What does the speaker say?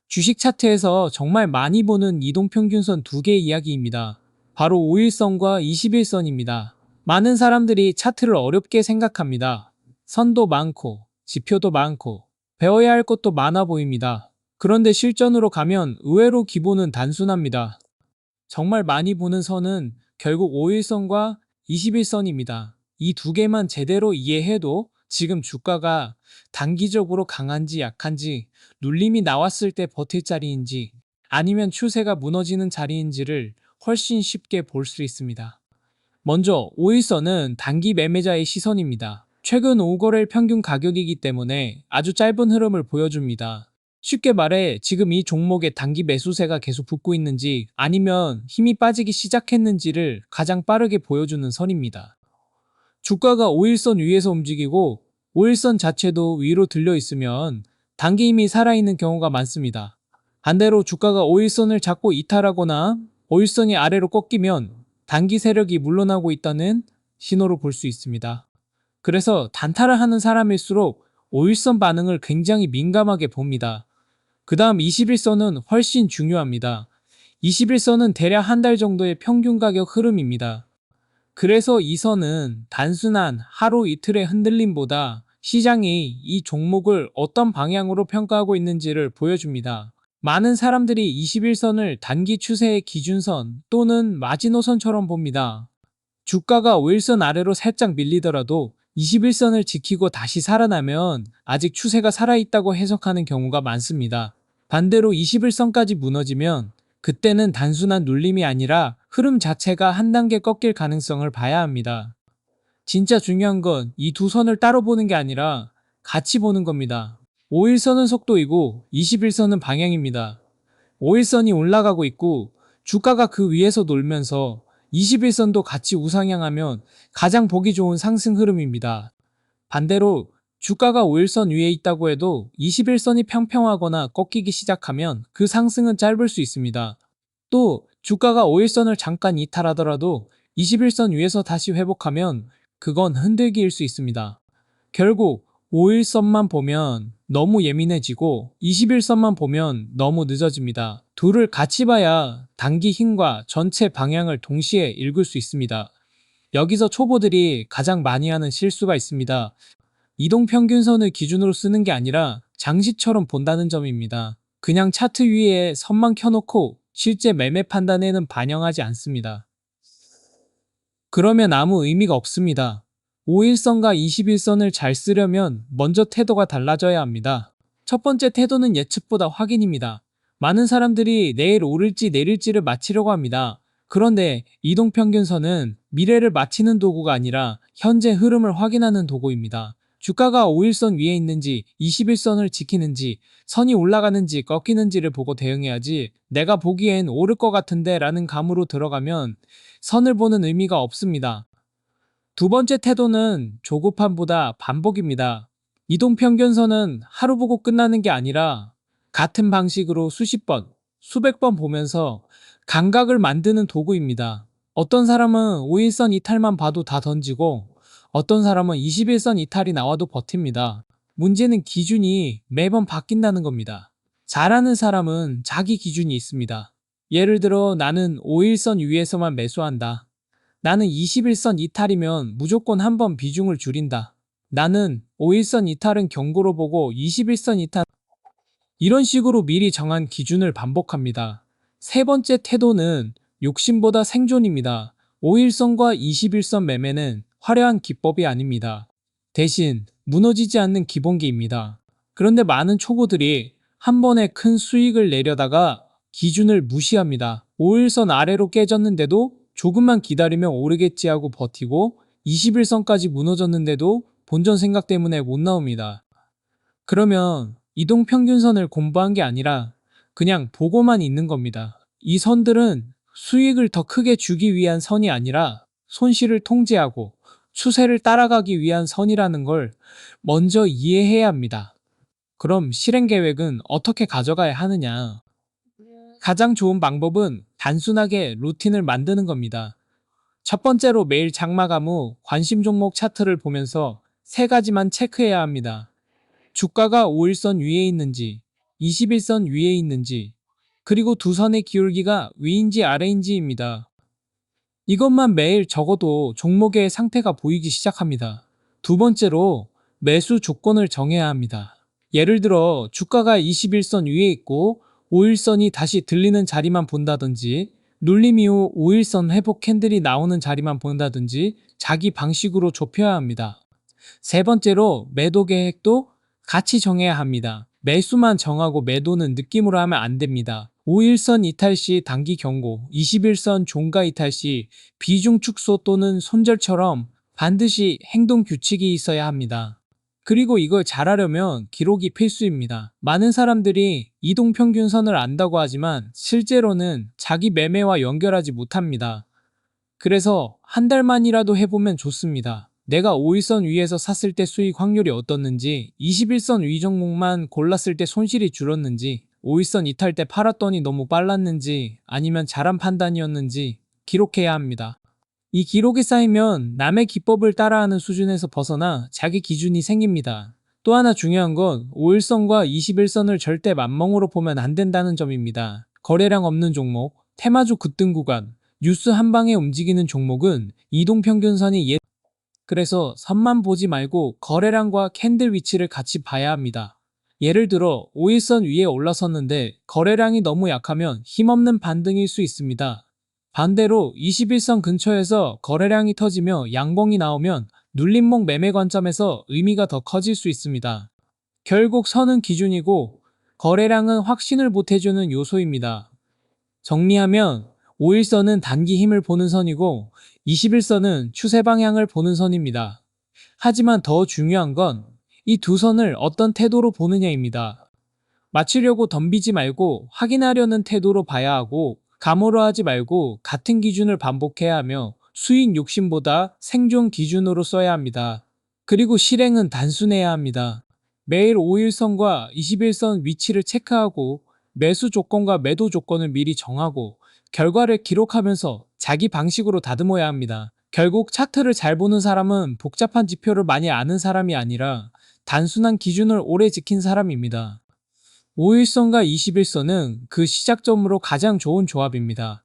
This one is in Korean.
주식 차트에서 정말 많이 보는 이동평균선 두 개의 이야기입니다. 바로 5일선과 21선입니다. 많은 사람들이 차트를 어렵게 생각합니다. 선도 많고, 지표도 많고, 배워야 할 것도 많아 보입니다. 그런데 실전으로 가면 의외로 기본은 단순합니다. 정말 많이 보는 선은 결국 5일선과 21선입니다. 이 두 개만 제대로 이해해도 지금 주가가 단기적으로 강한지 약한지, 눌림이 나왔을 때 버틸 자리인지, 아니면 추세가 무너지는 자리인지를 훨씬 쉽게 볼 수 있습니다. 먼저 5일선은 단기 매매자의 시선입니다. 최근 5거래일 평균 가격이기 때문에 아주 짧은 흐름을 보여줍니다. 쉽게 말해 지금 이 종목의 단기 매수세가 계속 붙고 있는지 아니면 힘이 빠지기 시작했는지를 가장 빠르게 보여주는 선입니다. 주가가 5일선 위에서 움직이고 5일선 자체도 위로 들려 있으면 단기 힘이 살아있는 경우가 많습니다. 반대로 주가가 5일선을 잡고 이탈하거나 5일선이 아래로 꺾이면 단기 세력이 물러나고 있다는 신호로 볼 수 있습니다. 그래서 단타를 하는 사람일수록 5일선 반응을 굉장히 민감하게 봅니다. 그 다음 21선은 훨씬 중요합니다. 21선은 대략 한 달 정도의 평균 가격 흐름입니다. 그래서 이 선은 단순한 하루 이틀의 흔들림보다 시장이 이 종목을 어떤 방향으로 평가하고 있는지를 보여줍니다. 많은 사람들이 21선을 단기 추세의 기준선 또는 마지노선처럼 봅니다. 주가가 5일선 아래로 살짝 밀리더라도 21선을 지키고 다시 살아나면 아직 추세가 살아있다고 해석하는 경우가 많습니다. 반대로 21선까지 무너지면 그때는 단순한 눌림이 아니라 흐름 자체가 한 단계 꺾일 가능성을 봐야 합니다. 진짜 중요한 건 이 두 선을 따로 보는 게 아니라 같이 보는 겁니다. 5일선은 속도이고 21선은 방향입니다. 5일선이 올라가고 있고 주가가 그 위에서 놀면서 21선도 같이 우상향하면 가장 보기 좋은 상승 흐름입니다. 반대로 주가가 5일선 위에 있다고 해도 21선이 평평하거나 꺾이기 시작하면 그 상승은 짧을 수 있습니다. 또 주가가 5일선을 잠깐 이탈하더라도 21선 위에서 다시 회복하면 그건 흔들기일 수 있습니다. 결국 5일선만 보면 너무 예민해지고 21선만 보면 너무 늦어집니다. 둘을 같이 봐야 단기 힘과 전체 방향을 동시에 읽을 수 있습니다. 여기서 초보들이 가장 많이 하는 실수가 있습니다. 이동평균선을 기준으로 쓰는 게 아니라 장시처럼 본다는 점입니다. 그냥 차트 위에 선만 켜놓고 실제 매매 판단에는 반영하지 않습니다. 그러면 아무 의미가 없습니다. 5일선과 21선을 잘 쓰려면 먼저 태도가 달라져야 합니다. 첫 번째 태도는 예측보다 확인입니다. 많은 사람들이 내일 오를지 내릴지를 맞히려고 합니다. 그런데 이동평균선은 미래를 맞히는 도구가 아니라 현재 흐름을 확인하는 도구입니다. 주가가 5일선 위에 있는지 21선을 지키는지 선이 올라가는지 꺾이는지를 보고 대응해야지 내가 보기엔 오를 것 같은데 라는 감으로 들어가면 선을 보는 의미가 없습니다. 두 번째 태도는 조급함보다 반복입니다. 이동평균선은 하루 보고 끝나는 게 아니라 같은 방식으로 수십 번, 수백 번 보면서 감각을 만드는 도구입니다. 어떤 사람은 5일선 이탈만 봐도 다 던지고 어떤 사람은 21선 이탈이 나와도 버팁니다. 문제는 기준이 매번 바뀐다는 겁니다. 잘하는 사람은 자기 기준이 있습니다. 예를 들어 나는 5일선 위에서만 매수한다. 나는 21선 이탈이면 무조건 한번 비중을 줄인다. 나는 5일선 이탈은 경고로 보고 21선 이탈 이런 식으로 미리 정한 기준을 반복합니다. 세 번째 태도는 욕심보다 생존입니다. 5일선과 21선 매매는 화려한 기법이 아닙니다. 대신 무너지지 않는 기본기입니다. 그런데 많은 초보들이 한 번에 큰 수익을 내려다가 기준을 무시합니다. 5일선 아래로 깨졌는데도 조금만 기다리면 오르겠지 하고 버티고 21선까지 무너졌는데도 본전 생각 때문에 못 나옵니다. 그러면 이동평균선을 공부한 게 아니라 그냥 보고만 있는 겁니다. 이 선들은 수익을 더 크게 주기 위한 선이 아니라 손실을 통제하고 추세를 따라가기 위한 선이라는 걸 먼저 이해해야 합니다. 그럼 실행 계획은 어떻게 가져가야 하느냐? 가장 좋은 방법은 단순하게 루틴을 만드는 겁니다. 첫 번째로 매일 장마감 후 관심 종목 차트를 보면서 세 가지만 체크해야 합니다. 주가가 5일선 위에 있는지, 21선 위에 있는지, 그리고 두 선의 기울기가 위인지 아래인지입니다. 이것만 매일 적어도 종목의 상태가 보이기 시작합니다. 두 번째로 매수 조건을 정해야 합니다. 예를 들어 주가가 21선 위에 있고 5일선이 다시 들리는 자리만 본다든지, 눌림 이후 5일선 회복 캔들이 나오는 자리만 본다든지 자기 방식으로 좁혀야 합니다. 세 번째로 매도 계획도 같이 정해야 합니다. 매수만 정하고 매도는 느낌으로 하면 안 됩니다. 5일선 이탈 시 단기 경고, 21선 종가 이탈 시 비중 축소 또는 손절처럼 반드시 행동 규칙이 있어야 합니다. 그리고 이걸 잘하려면 기록이 필수입니다. 많은 사람들이 이동평균선을 안다고 하지만 실제로는 자기 매매와 연결하지 못합니다. 그래서 한 달만이라도 해보면 좋습니다. 내가 5일선 위에서 샀을 때 수익 확률이 어떻는지, 21선 위 종목만 골랐을 때 손실이 줄었는지, 5일선 이탈 때 팔았더니 너무 빨랐는지, 아니면 잘한 판단이었는지 기록해야 합니다. 이 기록이 쌓이면 남의 기법을 따라하는 수준에서 벗어나 자기 기준이 생깁니다. 또 하나 중요한 건 5일선과 21선을 절대 만멍으로 보면 안 된다는 점입니다. 거래량 없는 종목, 테마주 급등 구간, 뉴스 한 방에 움직이는 종목은 이동평균선이 그래서 선만 보지 말고 거래량과 캔들 위치를 같이 봐야 합니다. 예를 들어 5일선 위에 올라섰는데 거래량이 너무 약하면 힘없는 반등일 수 있습니다. 반대로 21선 근처에서 거래량이 터지며 양봉이 나오면 눌림목 매매 관점에서 의미가 더 커질 수 있습니다. 결국 선은 기준이고 거래량은 확신을 보태주는 요소입니다. 정리하면 5일선은 단기 힘을 보는 선이고 21선은 추세 방향을 보는 선입니다. 하지만 더 중요한 건 이 두 선을 어떤 태도로 보느냐입니다. 맞추려고 덤비지 말고 확인하려는 태도로 봐야 하고, 감으로 하지 말고 같은 기준을 반복해야 하며, 수익 욕심보다 생존 기준으로 써야 합니다. 그리고 실행은 단순해야 합니다. 매일 5일선과 21선 위치를 체크하고 매수 조건과 매도 조건을 미리 정하고 결과를 기록하면서 자기 방식으로 다듬어야 합니다. 결국 차트를 잘 보는 사람은 복잡한 지표를 많이 아는 사람이 아니라 단순한 기준을 오래 지킨 사람입니다. 5일선과 21선은 그 시작점으로 가장 좋은 조합입니다.